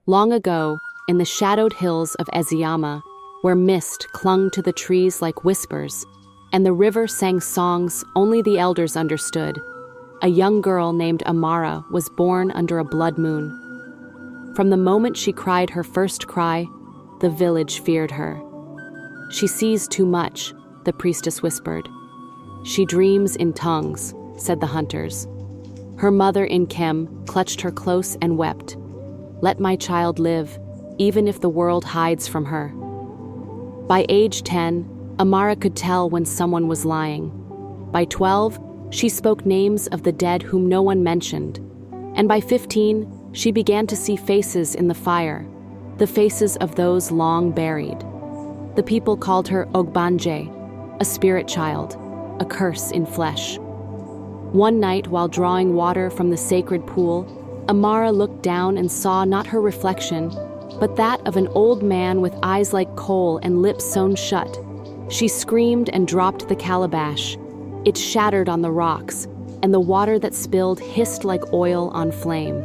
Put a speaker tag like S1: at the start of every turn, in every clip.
S1: Long ago, in the shadowed hills of Eziyama, where mist clung to the trees like whispers, and the river sang songs only the elders understood, a young girl named Amara was born under a blood moon. From the moment she cried her first cry, the village feared her. "She sees too much," the priestess whispered. "She dreams in tongues," said the hunters. Her mother Inkem clutched her close and wept. "Let my child live, even if the world hides from her." By age 10, Amara could tell when someone was lying. By 12, she spoke names of the dead whom no one mentioned. And by 15, she began to see faces in the fire, the faces of those long buried. The people called her Ogbanje, a spirit child, a curse in flesh. One night, while drawing water from the sacred pool, Amara looked down and saw not her reflection, but that of an old man with eyes like coal and lips sewn shut. She screamed and dropped the calabash. It shattered on the rocks, and the water that spilled hissed like oil on flame.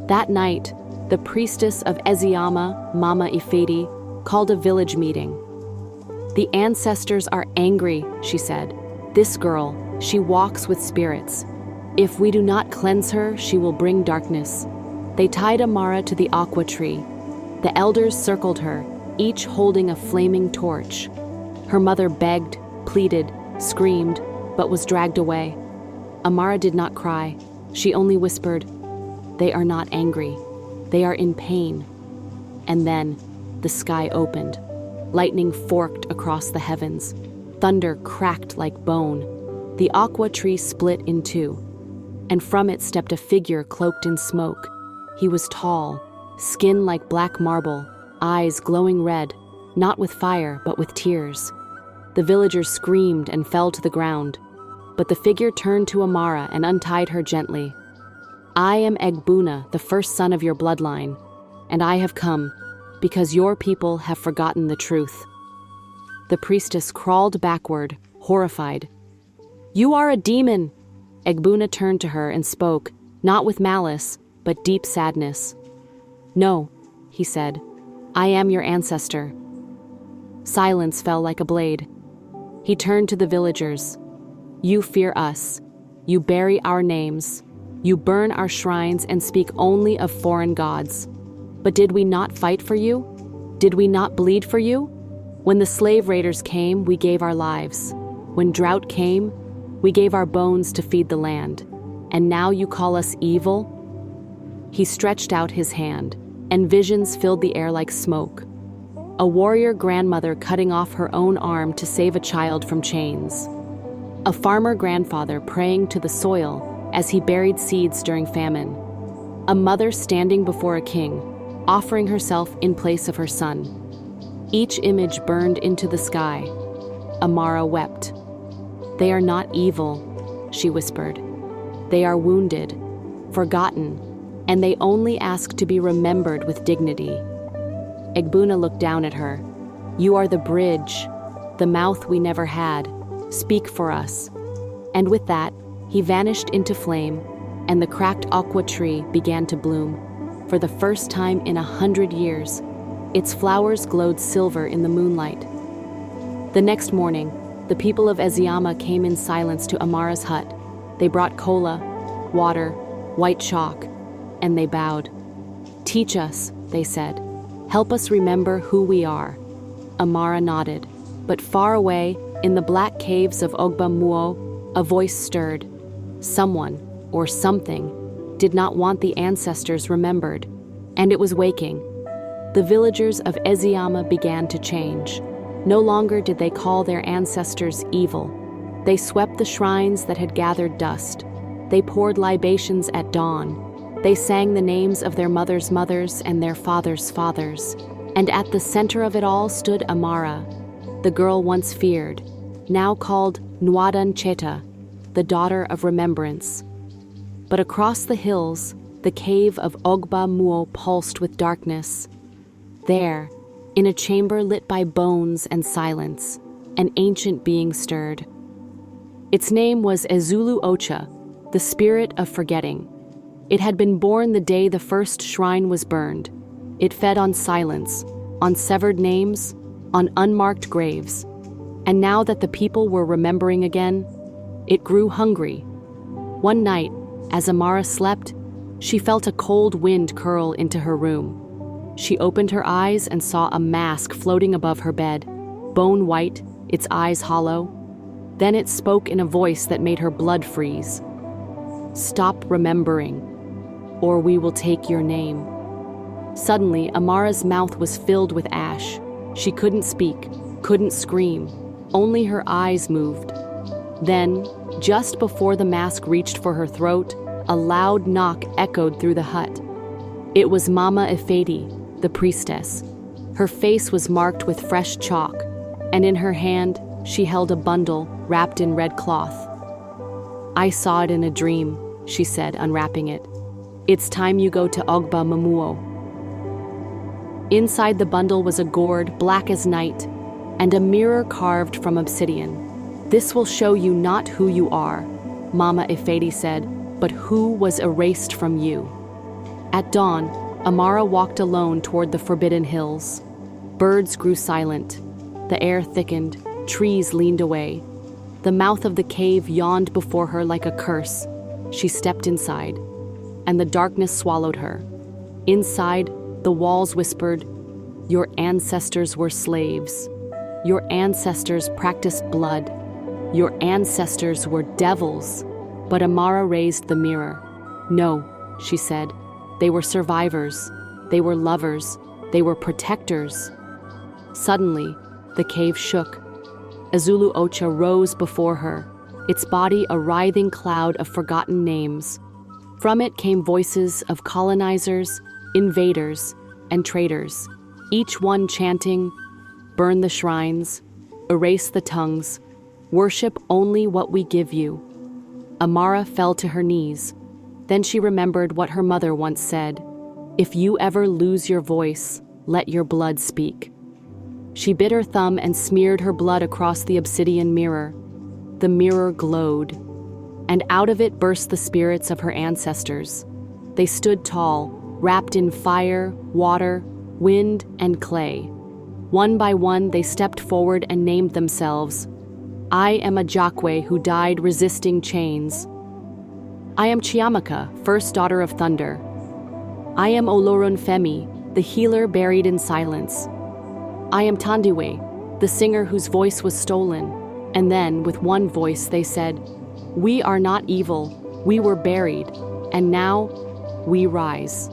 S1: That night, the priestess of Eziyama, Mama Ifedi, called a village meeting. "The ancestors are angry," she said. "This girl, she walks with spirits. If we do not cleanse her, she will bring darkness." They tied Amara to the aqua tree. The elders circled her, each holding a flaming torch. Her mother begged, pleaded, screamed, but was dragged away. Amara did not cry. She only whispered, "They are not angry. They are in pain." And then the sky opened. Lightning forked across the heavens. Thunder cracked like bone. The aqua tree split in two, and from it stepped a figure cloaked in smoke. He was tall, skin like black marble, eyes glowing red, not with fire but with tears. The villagers screamed and fell to the ground, but the figure turned to Amara and untied her gently. "I am Egbuna, the first son of your bloodline, and I have come because your people have forgotten the truth." The priestess crawled backward, horrified. "You are a demon!" Egbuna turned to her and spoke, not with malice, but deep sadness. "No," he said, "I am your ancestor." Silence fell like a blade. He turned to the villagers. "You fear us. You bury our names. You burn our shrines and speak only of foreign gods. But did we not fight for you? Did we not bleed for you? When the slave raiders came, we gave our lives. When drought came, we gave our bones to feed the land. And now you call us evil?" He stretched out his hand, and visions filled the air like smoke. A warrior grandmother cutting off her own arm to save a child from chains. A farmer grandfather praying to the soil as he buried seeds during famine. A mother standing before a king, offering herself in place of her son. Each image burned into the sky. Amara wept. "They are not evil," she whispered. "They are wounded, forgotten, and they only ask to be remembered with dignity." Egbuna looked down at her. "You are the bridge, the mouth we never had. Speak for us." And with that, he vanished into flame, and the cracked aqua tree began to bloom. For the first time in 100 years, its flowers glowed silver in the moonlight. The next morning, the people of Eziyama came in silence to Amara's hut. They brought cola, water, white chalk, and they bowed. "Teach us," they said. "Help us remember who we are." Amara nodded, but far away, in the black caves of Ogba Muo, a voice stirred. Someone, or something, did not want the ancestors remembered, and it was waking. The villagers of Eziyama began to change. No longer did they call their ancestors evil. They swept the shrines that had gathered dust. They poured libations at dawn. They sang the names of their mothers' mothers and their fathers' fathers. And at the center of it all stood Amara, the girl once feared, now called Nwadan Cheta, the daughter of remembrance. But across the hills, the cave of Ogba Muo pulsed with darkness. There, in a chamber lit by bones and silence, an ancient being stirred. Its name was Ezulu Ocha, the spirit of forgetting. It had been born the day the first shrine was burned. It fed on silence, on severed names, on unmarked graves. And now that the people were remembering again, it grew hungry. One night, as Amara slept, she felt a cold wind curl into her room. She opened her eyes and saw a mask floating above her bed, bone white, its eyes hollow. Then it spoke in a voice that made her blood freeze. "Stop remembering, or we will take your name." Suddenly, Amara's mouth was filled with ash. She couldn't speak, couldn't scream, only her eyes moved. Then, just before the mask reached for her throat, a loud knock echoed through the hut. It was Mama Ifedi, the priestess. Her face was marked with fresh chalk, and in her hand, she held a bundle wrapped in red cloth. "I saw it in a dream," she said, unwrapping it. "It's time you go to Ogba Mamuo." Inside the bundle was a gourd black as night, and a mirror carved from obsidian. "This will show you not who you are," Mama Ifedi said, "but who was erased from you." At dawn, Amara walked alone toward the forbidden hills. Birds grew silent. The air thickened. Trees leaned away. The mouth of the cave yawned before her like a curse. She stepped inside, and the darkness swallowed her. Inside, the walls whispered, "Your ancestors were slaves. Your ancestors practiced blood. Your ancestors were devils." But Amara raised the mirror. "No," she said. "They were survivors. They were lovers. They were protectors." Suddenly, the cave shook. Ezulu Ocha rose before her, its body a writhing cloud of forgotten names. From it came voices of colonizers, invaders, and traitors, each one chanting, "Burn the shrines, erase the tongues, worship only what we give you." Amara fell to her knees. Then she remembered what her mother once said, "If you ever lose your voice, let your blood speak." She bit her thumb and smeared her blood across the obsidian mirror. The mirror glowed, and out of it burst the spirits of her ancestors. They stood tall, wrapped in fire, water, wind, and clay. One by one, they stepped forward and named themselves. "I am a Jakwe who died resisting chains. I am Chiamaka, first daughter of thunder. I am Olorun Femi, the healer buried in silence. I am Tandiwe, the singer whose voice was stolen." And then, with one voice, they said, "We are not evil, we were buried, and now we rise."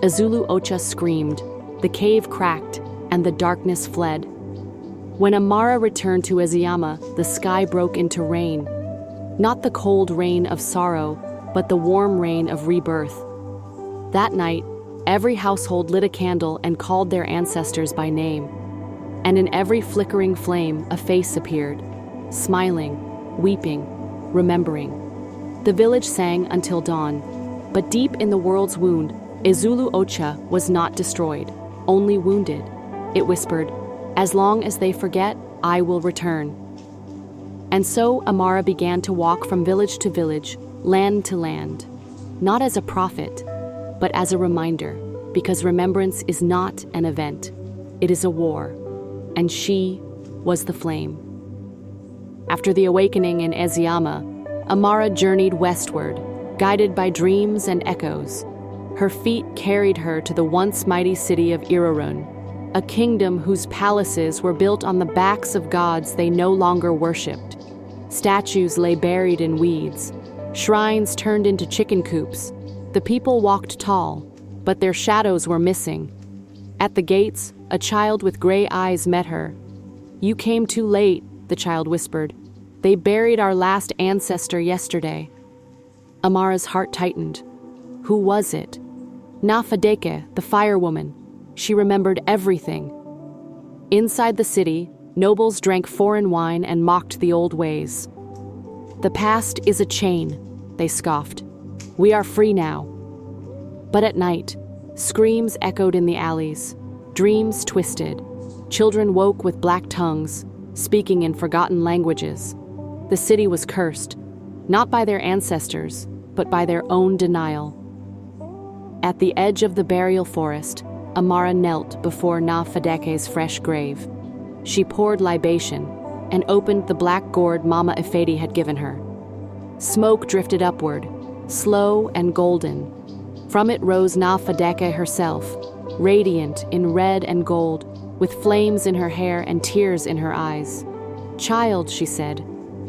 S1: Ezulu Ocha screamed, the cave cracked, and the darkness fled. When Amara returned to Eziyama, the sky broke into rain. Not the cold rain of sorrow, but the warm rain of rebirth. That night, every household lit a candle and called their ancestors by name. And in every flickering flame, a face appeared, smiling, weeping, remembering. The village sang until dawn, but deep in the world's wound, Ezulu Ocha was not destroyed, only wounded. It whispered, "As long as they forget, I will return." And so Amara began to walk from village to village, land to land, not as a prophet, but as a reminder, because remembrance is not an event, it is a war, and she was the flame. After the awakening in Eziyama, Amara journeyed westward, guided by dreams and echoes. Her feet carried her to the once mighty city of Irarun, a kingdom whose palaces were built on the backs of gods they no longer worshipped. Statues lay buried in weeds, shrines turned into chicken coops. The people walked tall, but their shadows were missing. At the gates, a child with gray eyes met her. "You came too late," the child whispered. "They buried our last ancestor yesterday." Amara's heart tightened. Who was it? Nafadeke, the firewoman. She remembered everything. Inside the city, nobles drank foreign wine and mocked the old ways. "The past is a chain," they scoffed. "We are free now." But at night, screams echoed in the alleys, dreams twisted. Children woke with black tongues, speaking in forgotten languages. The city was cursed, not by their ancestors, but by their own denial. At the edge of the burial forest, Amara knelt before Na-Fadeke's fresh grave. She poured libation and opened the black gourd Mama Ifedi had given her. Smoke drifted upward, slow and golden. From it rose Na-Fadeke herself, radiant in red and gold, with flames in her hair and tears in her eyes. "Child," she said,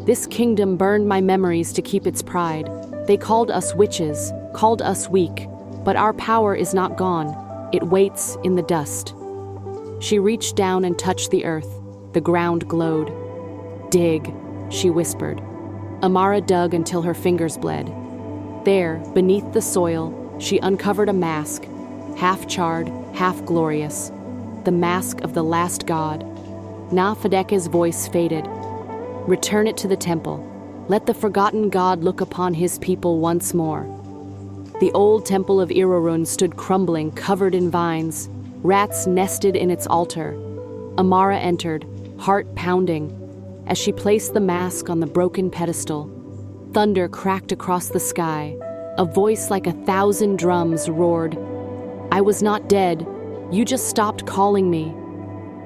S1: "this kingdom burned my memories to keep its pride. They called us witches, called us weak, but our power is not gone. It waits in the dust." She reached down and touched the earth. The ground glowed. "Dig," she whispered. Amara dug until her fingers bled. There, beneath the soil, she uncovered a mask, half charred, half glorious. The mask of the last god. Na-Fadeke's voice faded. "Return it to the temple. Let the forgotten god look upon his people once more." The old temple of Irorun stood crumbling, covered in vines. Rats nested in its altar. Amara entered, heart pounding. As she placed the mask on the broken pedestal, thunder cracked across the sky. A voice like 1,000 drums roared, "I was not dead. You just stopped calling me."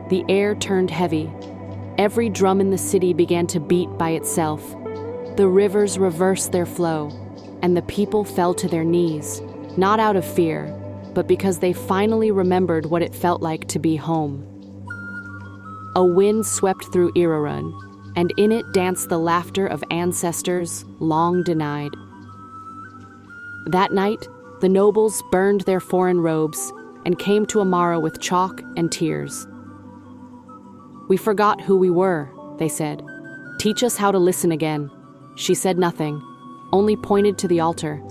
S1: The air turned heavy. Every drum in the city began to beat by itself. The rivers reversed their flow, and the people fell to their knees, not out of fear, but because they finally remembered what it felt like to be home. A wind swept through Irorun, and in it danced the laughter of ancestors long denied. That night, the nobles burned their foreign robes and came to Amara with chalk and tears. "We forgot who we were," they said. "Teach us how to listen again." She said nothing, only pointed to the altar.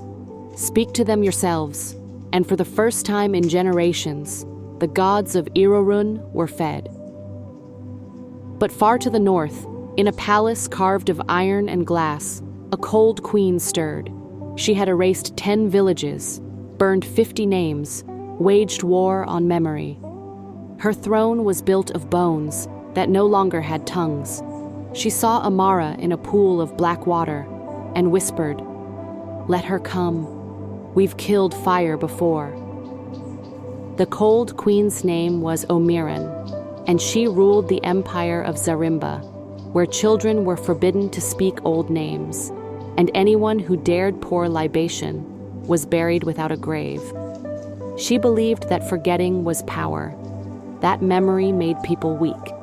S1: "Speak to them yourselves." And for the first time in generations, the gods of Irorun were fed. But far to the north, in a palace carved of iron and glass, a cold queen stirred. She had erased 10 villages, burned 50 names, waged war on memory. Her throne was built of bones that no longer had tongues. She saw Amara in a pool of black water and whispered, "Let her come. We've killed fire before." The cold queen's name was Omiran, and she ruled the empire of Zarimba, where children were forbidden to speak old names, and anyone who dared pour libation was buried without a grave. She believed that forgetting was power. That memory made people weak.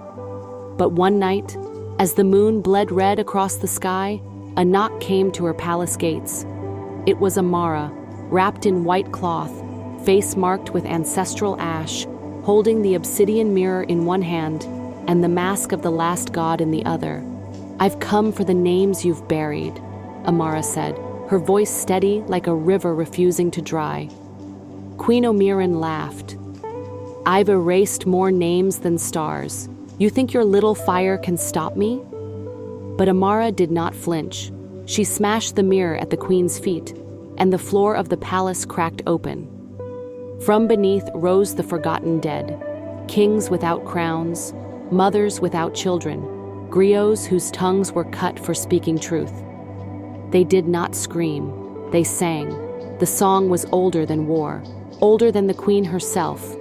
S1: But one night, as the moon bled red across the sky, a knock came to her palace gates. It was Amara, wrapped in white cloth, face marked with ancestral ash, holding the obsidian mirror in one hand and the mask of the last god in the other. "I've come for the names you've buried," Amara said, her voice steady like a river refusing to dry. Queen Omiran laughed. "I've erased more names than stars. You think your little fire can stop me?" But Amara did not flinch. She smashed the mirror at the queen's feet, and the floor of the palace cracked open. From beneath rose the forgotten dead, kings without crowns, mothers without children, griots whose tongues were cut for speaking truth. They did not scream, they sang. The song was older than war, older than the queen herself.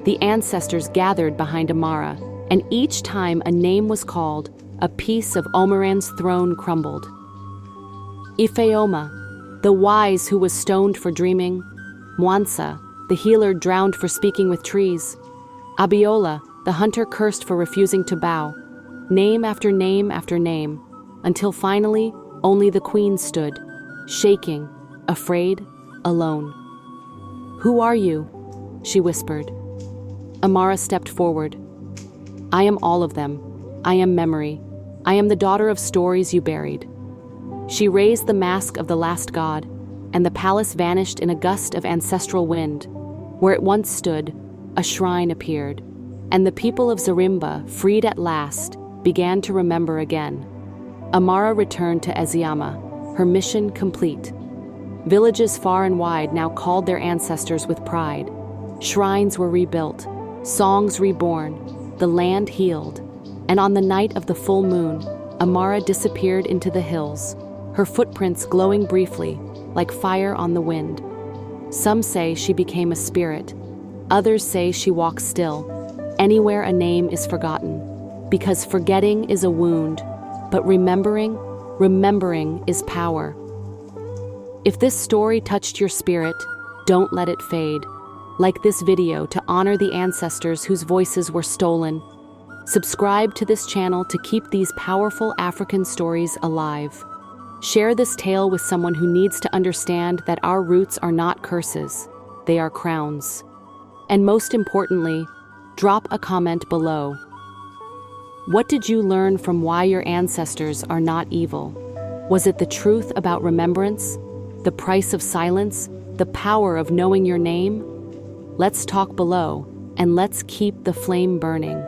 S1: The ancestors gathered behind Amara, and each time a name was called, a piece of Omiran's throne crumbled. Ifeoma, the wise who was stoned for dreaming. Mwansa, the healer drowned for speaking with trees. Abiola, the hunter cursed for refusing to bow. Name after name after name, until finally only the queen stood, shaking, afraid, alone. "Who are you?" she whispered. Amara stepped forward. "I am all of them. I am memory. I am the daughter of stories you buried." She raised the mask of the last god, and the palace vanished in a gust of ancestral wind. Where it once stood, a shrine appeared, and the people of Zarimba, freed at last, began to remember again. Amara returned to Eziyama, her mission complete. Villages far and wide now called their ancestors with pride. Shrines were rebuilt, songs reborn, the land healed, and on the night of the full moon, Amara disappeared into the hills, her footprints glowing briefly, like fire on the wind. Some say she became a spirit, Others say she walks still, anywhere a name is forgotten, because forgetting is a wound, but remembering is power. If this story touched your spirit, don't let it fade. Like this video to honor the ancestors whose voices were stolen. Subscribe to this channel to keep these powerful African stories alive. Share this tale with someone who needs to understand that our roots are not curses, they are crowns. And most importantly, drop a comment below. What did you learn from why your ancestors are not evil? Was it the truth about remembrance, the price of silence, the power of knowing your name? Let's talk below, and let's keep the flame burning.